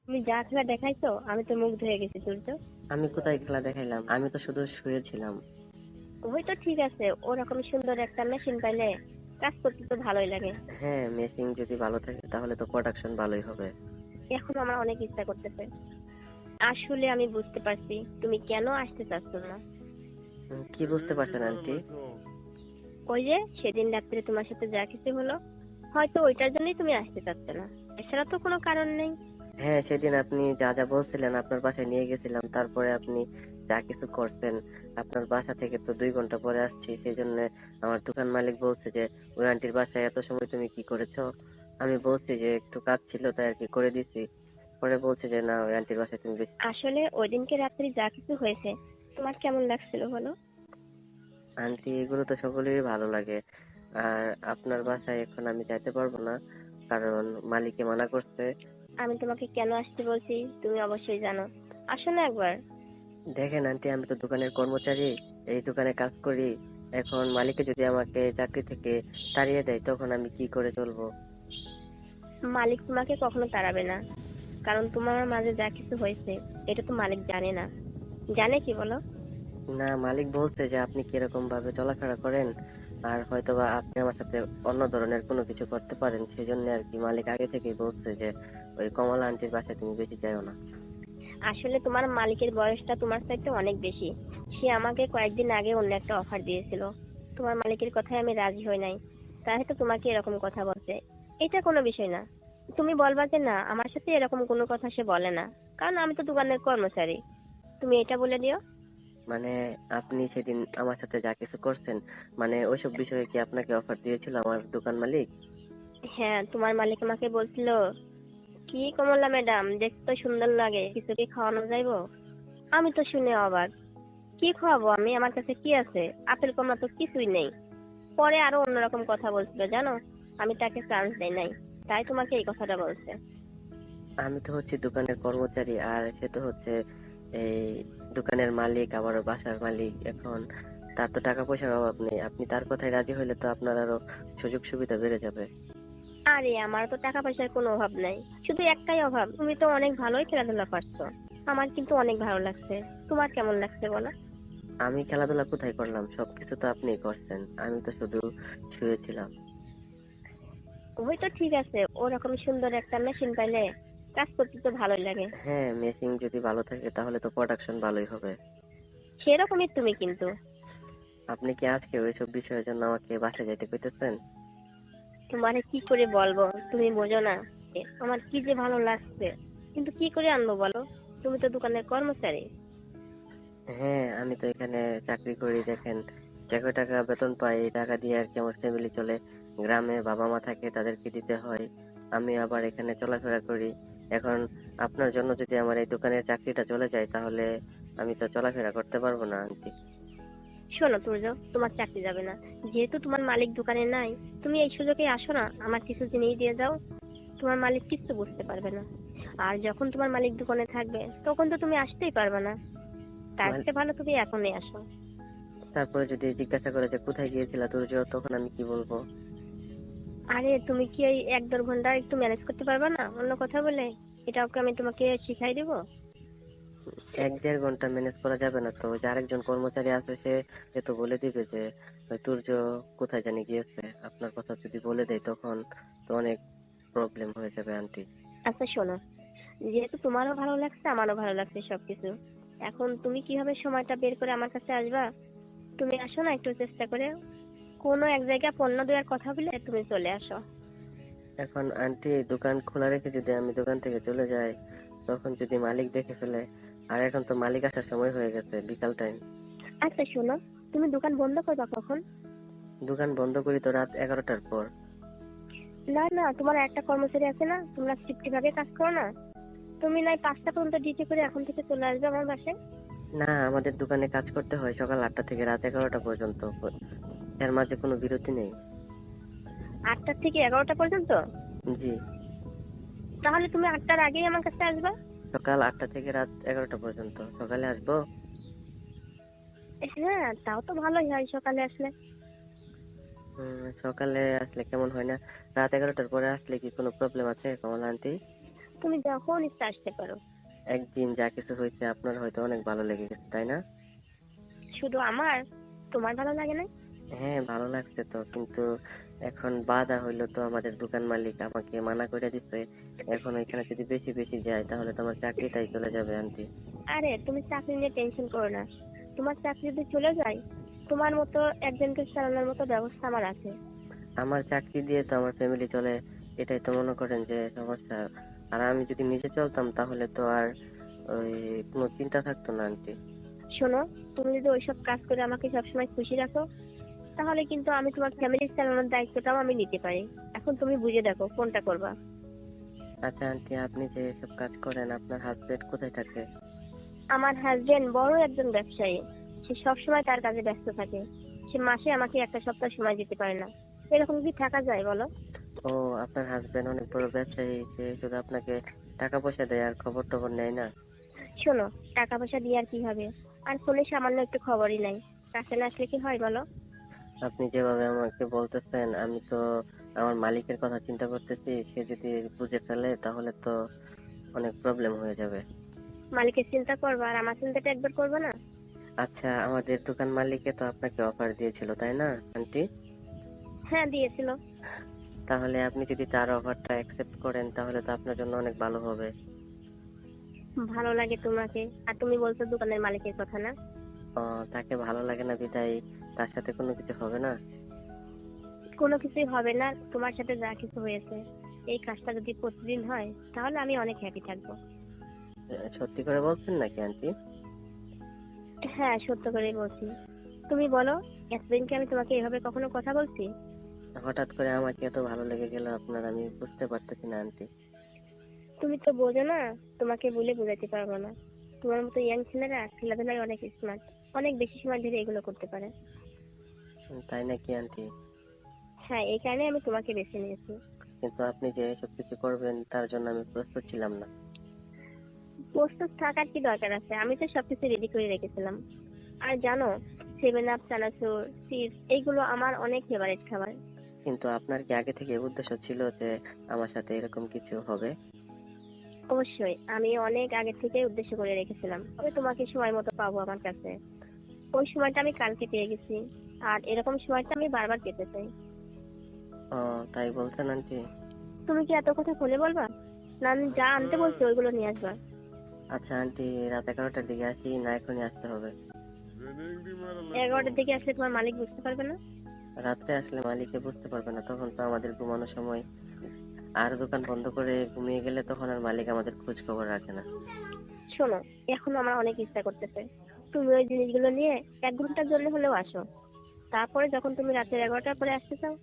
তুমি যা খেলা দেখাইছো আমি তো মুগ্ধ হয়ে গেছি সূর্য। আমি কোথায় খেলা দেখাইলাম? আমি তো শুধু শুয়েছিলাম। ওই তো ঠিক আছে, ওরকম সুন্দর একটা মেশিন পাইলে কাজ করতে তো ভালোই লাগে। হ্যাঁ, মেশিন যদি ভালো থাকে তাহলে তো প্রোডাকশন ভালোই হবে। এখন আমার অনেক ইচ্ছা করতেছে। আসলে আমি বুঝতে পারছি তুমি কেন আসতে চাচ্ছ না। কি বুঝতে পারছেন আন্টি? ওই যে সেদিন রাত্রে তোমার সাথে যা কিছু হলো, হয়তো ওইটার জন্যই তুমি আসতে চাচ্ছ না, এছাড়া তো কোনো কারণ নেই। হ্যাঁ, সেদিন আপনি যা যা বলছিলেন আপনার বাসায় নিয়ে গেছিলাম, তারপরে আপনি যা কিছু করছেন। আপনার বাসা থেকে তো 2 ঘন্টা পরে আসছি, সেই জন্য আমার দোকান মালিক বলছে যে ওই আন্টির বাসায় এত সময় তুমি কি করেছো। আমি বলছি যে একটু কাজ ছিল তাই আর কি করে দিছি। পরে বলছে যে না, ওই আন্টির বাসায় তুমি বেশি। আসলে ওই দিনকে রাত্রে যা কিছু হয়েছে তোমার কেমন লাগছিল বলো। আন্টি, এগুলো তো সকলেরই ভালো লাগে। আর আপনার বাসায় এখন আমি যাইতে পারবো না, কারণ মালিকে মানা করছে। আমি তোমাকে কেন আসতে বলছি তুমি অবশ্যই জানো, আসো না একবার। দেখেন আন্টি, আমি তো দোকানের কর্মচারী, এই দোকানে কাজ করি। এখন মালিকে যদি আমাকে চাকরি থেকে তাড়িয়ে দেয় তখন আমি কি করে চলবো? মালিক তোমাকে কখনো তাড়াবে না, কারণ তোমার মাঝে যা কিছু হয়েছে এটা তো মালিক জানে না। জানে কি বলো। না, মালিক বলছে যে আপনি কিরকম ভাবে চলাফেরা করেন, আর হয়তোবা আপনি আমার সাথে অন্য ধরনের কোনো কিছু করতে পারেন, সেই জন্য আর কি মালিক আগে থেকেই বলছে যে ওই কমলা আন্টির বাসায় তুমি বেশি যাও না। আসলে তোমার মালিকের বয়সটা তোমার চাইতে অনেক বেশি। সে আমাকে কয়েকদিন আগে অন্য একটা অফার দিয়েছিল, তোমার মালিকের কথায় আমি রাজি হই নাই, তাই হয়তো তোমাকে এরকম কথা বলছে। এটা কোনো বিষয় না, তুমি বলবা যে না আমার সাথে এরকম কোনো কথা সে বলে না, কারণ আমি তো দোকানের কর্মচারী। তুমি এটা বলে দিও। মানে আপনি সেদিন আমার সাথে যা কিছু করছেন, মানে ওইসব বিষয়ে কি আপনাকে অফার দিয়েছিল আমার দোকান মালিক? হ্যাঁ, তোমার মালিক আমাকে বলছিল, কি কমলা ম্যাডাম দেখতে তো সুন্দর লাগে, কিছু কি খাওয়ানো যাইবো। আমি তো শুনে অবাক, কি খাওয়াবো আমি, আমার কাছে কি আছে, আপেল কমলা তো কিছুই নেই। পরে আরো অন্যরকম কথা বলছিল জানো, আমি তাকে চান্স দেই নাই, তাই তোমাকে এই কথাটা বলছে। আমি তো হচ্ছে দোকানের কর্মচারী, আর সে তো হচ্ছে এই দোকানের মালিক, আবার বাসার মালিক। এখন তার তো টাকা পয়সার অভাব নেই, আপনি তার কথায় রাজি হলে তো আপনার আরো সুযোগ সুবিধা বেড়ে যাবে। আরে আমার তো টাকা পয়সার কোনো অভাব নাই, শুধু একটাই অভাব, তুমি তো অনেক ভালোই খেলাধুলা করছো, আমার কিন্তু অনেক ভালো লাগছে। তোমার কেমন লাগছে বলো। আমি খেলাধুলা কোথায় করলাম? সবকিছু তো আপনিই করছেন, আমি তো শুধু শুয়েছিলাম। ওই তো ঠিক আছে, ওরকম সুন্দর একটা মেশিন পাইলে কাজ করতে তো ভালোই লাগে। হ্যাঁ, মেশিন যদি ভালো থাকে তাহলে তো প্রোডাকশন ভালোই হবে। সেরকমই তুমি কিন্তু। আপনি কি আজকে ওইসব বিষয়ের জন্য আমাকে বাসায় যাইতে কইতেছেন? তোমারে কি করে বলবো, তুমি বোঝো না আমার কি যে ভালো লাগছে, কিন্তু কি করে আনবো বলো, তুমি তো দোকানের কর্মচারী। হ্যাঁ, আমি তো এখানে চাকরি করি। দেখেন যে কয় টাকা বেতন পাই, এই টাকা দিয়ে আর কি আমার ফ্যামিলি চলে। গ্রামে বাবা মা থাকে, তাদেরকে দিতে হয়। আমি আবার এখানে চলাফেরা করি। এখন আপনার জন্য যদি আমার এই দোকানের চাকরিটা চলে যায় তাহলে আমি তো চলাফেরা করতে পারবো না আন্টি। শোনো তুর্য, তোমার চাকরি যাবে না, যেহেতু তোমার মালিক দোকানে নাই, তুমি এই সুযোগে আসো না, আমার কিছু জিনিস দিয়ে যাও। তোমার মালিক কিছু বুঝতে পারবে না, আর যখন তোমার মালিক দোকানে থাকবে তখন তো তুমি আসতেই পারবে না, তার মাল- চেয়ে ভালো তুমি এখনই আসো। তারপরে যদি জিজ্ঞাসা করে যে কোথায় গিয়েছিলা তুর্য, তখন আমি কি বলবো? আরে তুমি কি এই 1-2 ঘন্টা একটু ম্যানেজ করতে পারবে না অন্য কথা বলে, এটা ওকে আমি তোমাকে শিখাই দিব। 1-1.5 ঘন্টা ম্যানেজ করা যাবে না তো? যে আরেকজন কর্মচারী আছে, সে সে তো বলে দিবে যে ওই তুর্য কোথায় জানি গিয়েছে। আপনার কথা যদি বলে দেয় তখন তো অনেক প্রবলেম হয়ে যাবে আন্টি। আচ্ছা শোনো, যেহেতু তোমারও ভালো লাগছে আমারও ভালো লাগছে সবকিছু, এখন তুমি কিভাবে সময়টা বের করে আমার কাছে আসবা। তুমি আসো না একটু চেষ্টা করে, কোনো এক জায়গায় পণ্য দেওয়ার কথা বলে তুমি চলে আসো। এখন আন্টি, দোকান খোলা রেখে যদি আমি দোকান থেকে চলে যাই তখন যদি মালিক দেখে ফেলে। আর এখন তো মালিক আসার সময় হয়ে গেছে, বিকাল টাইম। আচ্ছা শোনো, তুমি দোকান বন্ধ করবা কখন। দোকান বন্ধ করি তো রাত 11টার পর। না না, তোমার একটা কর্মচারী আছে না, তোমরা শিফটি ভাবে কাজ করো না, তুমি নাই 5টা পর্যন্ত ডিউটি করে এখন থেকে চলে আসবে আমার বাসায়। না, আমাদের দোকানে কাজ করতে হয় সকাল 8টা থেকে রাত 11টা পর্যন্ত। এর মাঝে কোনো বিরতি নেই। 8টা থেকে 11টা পর্যন্ত। জি। তাহলে তুমি 8টার আগেই আমার কাছে আসবা। সকাল 8টা থেকে রাত 11টা পর্যন্ত সকালে আসবো। হ্যাঁ তাও তো ভালোই হয় সকালে আসলে। সকালে আসলে কেমন হয় না? রাত 11টার পরে আসলে কি কোনো প্রবলেম আছে কমলা আন্টি? তুমি যখন ইচ্ছা আসতে পারো। একদিন যা কিছু হয়েছে আপনার হয়তো অনেক ভালো লেগে গেছে, তাই না? শুধু আমার, তোমার ভালো লাগে না? হ্যাঁ, ভালো লাগছে তো, কিন্তু এখন বাধা হইলো তো আমাদের দোকান মালিক আমাকে মানা করে দিচ্ছে। এখন ওইখানে যদি বেশি বেশি যায় তাহলে তো আমার চাকরিটাই চলে যাবে আন্টি। আরে তুমি চাকরি নিয়ে টেনশন করো না। তোমার চাকরি যদি চলে যায়, তোমার মতো একজনকে চালানোর মতো ব্যবস্থা আমার আছে। আমার চাকরি দিয়ে তো আমার ফ্যামিলি চলে, এটাই তো মনে করেন যে সমস্যা। আর আমি যদি নিজে চলতাম তাহলে তো আর ওই কোনো চিন্তা থাকতো না আন্টি। শোনো, তুমি যদি ওইসব কাজ করে আমাকে সবসময় খুশি রাখো, তাহলে কিন্তু আমি তোমার ফ্যামিলি চালানোর দায়িত্বটাও আমি নিতে পারি। এখন তুমি বুঝে দেখো কোনটা করবা। আচ্ছা আন্টি, আপনি যে এসব কাজ করেন আপনার হাজবেন্ড কোথায় থাকে? আমার হাজবেন্ড বড় একজন ব্যবসায়ী। সে সবসময় তার কাজে ব্যস্ত থাকে। সে মাসে আমাকে একটা সপ্তাহ সময় দিতে পারে না। এরকম কি থাকা যায় বলো? ও, আপনার হাজবেন্ড অনেক বড় ব্যবসায়ী, সে শুধু আপনাকে টাকা পয়সা দেয় আর খবর টবর নেয় না? শোনো, টাকা পয়সা দিয়ে আর কি হবে? আর ফোনে সামান্য একটু খবরই নাই। কাছে না আসলে কি হয় বলো? আপনি যেভাবে আমাকে বলতেছেন আমি তো আমার মালিকের কথা চিন্তা করতেছি, সে যদি বুঝে ফেলে তাহলে তো অনেক প্রবলেম হয়ে যাবে। মালিকের চিন্তা করবা আর আমার চিন্তাটা একবার করবে না? আচ্ছা, আমাদের দোকান মালিকে তো আপনাকে অফার দিয়েছিল তাই না আন্টি? হ্যাঁ, দিয়েছিল। তাহলে আপনি যদি তার অফারটা অ্যাকসেপ্ট করেন তাহলে তো আপনার জন্য অনেক ভালো হবে। ভালো লাগে তোমাকে, আর তুমি বলছো দোকানের মালিকের কথা না? তাকে ভালো লাগে না বিদায় তার সাথে কোনো কিছু হবে না? কোনো কিছুই হবে না। তোমার সাথে যা কিছু হয়েছে, এই কাজটা যদি প্রতিদিন হয় তাহলে আমি অনেক হ্যাপি থাকবো। সত্যি করে বলছেন নাকি আন্টি? হ্যাঁ, সত্য করেই বলছি। তুমি বলো, এতদিন কি আমি তোমাকে এভাবে কখনো কথা বলছি? হঠাৎ করে আমাকে এত ভালো লেগে গেল আপনার, আমি বুঝতে পারতেছি না আন্টি। তুমি তো বোঝো না, তোমাকে বলে বোঝাতে পারবো না। তোমার মতো ইয়াং ছেলেরা খেলাধুলায় অনেক স্মার্ট, অনেক বেশি সময় ধরে এগুলো করতে পারে। তাই নাকি আন্টি? হ্যাঁ, এই কারণে আমি তোমাকে বেছে নিয়েছি। কিন্তু আপনি যে এসব কিছু করবেন তার জন্য আমি প্রস্তুত ছিলাম না। প্রস্তুত থাকার কি দরকার আছে? আমি তো সবকিছু রেডি করে রেখেছিলাম। আর জানো, 7 আপ, চানাচুর, চিপস এইগুলো আমার অনেক ফেভারিট খাবার। কিন্তু আপনার কি আগে থেকে উদ্দেশ্য ছিল যে আমার সাথে এরকম কিছু হবে? অবশ্যই, আমি অনেক আগে থেকে উদ্দেশ্য করে রেখেছিলাম, তবে তোমাকে সময় মতো পাবো আমার কাছে। ওই সময়টা আমি কালকে পেয়ে গেছি। আর এরকম সময়টা আমি বারবার পেতে চাই। ও, তাই বলছেন আন্টি? তুমি কি এত কথা ফোনে বলবা? না, আমি যা আনতে বলছি ওইগুলো নিয়ে আসবা। আচ্ছা আন্টি, রাত 11টার দিকে আসি না এখনই আসতে হবে? 11টার দিকে আসলে তোমার মালিক বুঝতে পারবে না? রাত্রে আসলে মালিকে বুঝতে পারবে না, তখন তো আমাদের ঘুমানোর সময়। আর দোকান বন্ধ করে ঘুমিয়ে গেলে তখন আর মালিক আমাদের খোঁজ খবর রাখে না। শোনো, এখন আমার অনেক ইচ্ছা করতেছে তুমি ওই জিনিসগুলো নিয়ে 1 ঘন্টার জন্য হলেও আসো। তারপরে যখন তুমি রাতের 11টার পরে আসতে চাও,